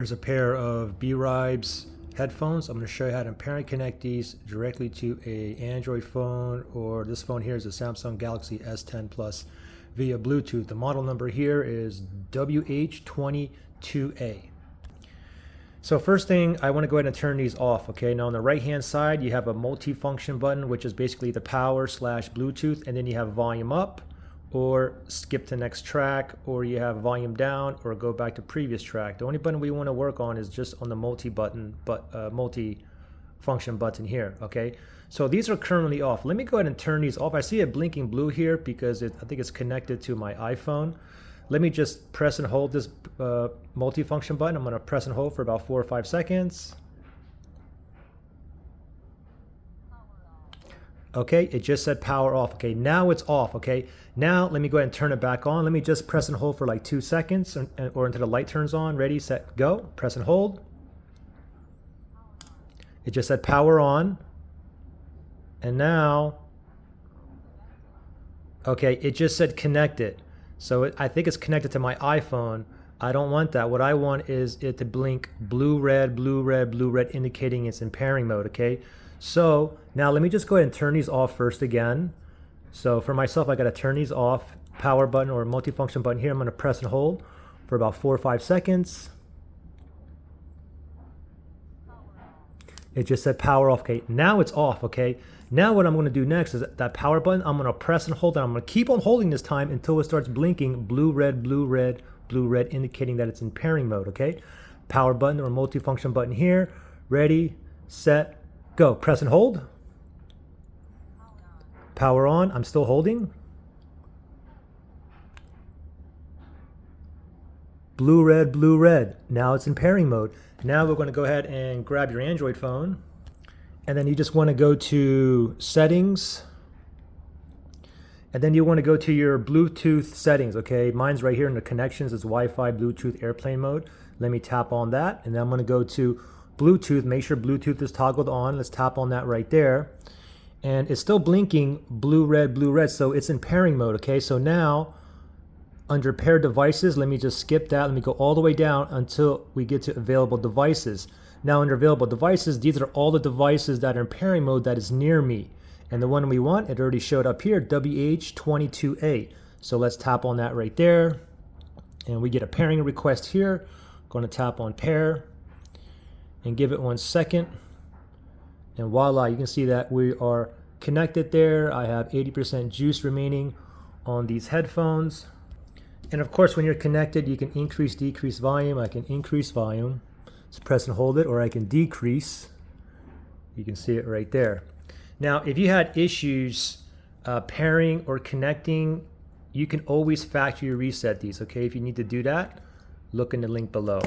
Here's a pair of BERIBES headphones. I'm going to show you how to pair and connect these directly to a Android phone, or this phone here is a Samsung Galaxy S10 Plus via Bluetooth. The model number here is WH202A. So first thing, I want to go ahead and turn these off. Okay, now on the right hand side you have a multi-function button, which is basically the power / Bluetooth, and then you have volume up or skip to next track, or you have volume down or go back to previous track. The only button we want to work on is just on the multi-function button here. Okay, so these are currently off. Let me go ahead and turn these off. I see it blinking blue here because I think it's connected to my iPhone. Let me just press and hold this multi-function button. I'm going to press and hold for about 4 or 5 seconds. Okay, it just said power off. Okay, now it's off. Okay, now let me go ahead and turn it back on. Let me just press and hold for like 2 seconds or until the light turns on. Ready, set, go. Press and hold. It just said power on. And now, okay, it just said connected. So I think it's connected to my iPhone. I don't want that. What I want is it to blink blue, red, blue, red, blue, red, indicating it's in pairing mode. Okay, so now let me just go ahead and turn these off first again. So for myself, I got to turn these off. Power button or multifunction button here, I'm going to press and hold for about 4 or 5 seconds. It just said power off. Okay, now it's off. Okay, now what I'm going to do next is that power button, I'm going to press and hold, and I'm going to keep on holding this time until it starts blinking blue, red, blue, red, blue, red, indicating that it's in pairing mode. Okay, power button or multifunction button here. Ready, set, go. Press and hold. Power on. I'm still holding. Blue, red, blue, red. Now it's in pairing mode. Now we're going to go ahead and grab your Android phone, and then you just want to go to settings, and then you want to go to your Bluetooth settings. Okay, mine's right here in the connections. It's Wi-Fi, Bluetooth, airplane mode. Let me tap on that, and then I'm going to go to Bluetooth. Make sure Bluetooth is toggled on. Let's tap on that right there, and it's still blinking blue, red, so it's in pairing mode. Okay, so now under paired devices, let me just skip that. Let me go all the way down until we get to available devices. Now under available devices, these are all the devices that are in pairing mode that is near me. And the one we want, it already showed up here, WH202A. So let's tap on that right there. And we get a pairing request here. I'm going to tap on pair and give it 1 second. And voila, you can see that we are connected there. I have 80% juice remaining on these headphones. And of course, when you're connected, you can increase, decrease volume. I can increase volume. Just press and hold it, or I can decrease. You can see it right there. Now, if you had issues pairing or connecting, you can always factory reset these. Okay, if you need to do that, look in the link below.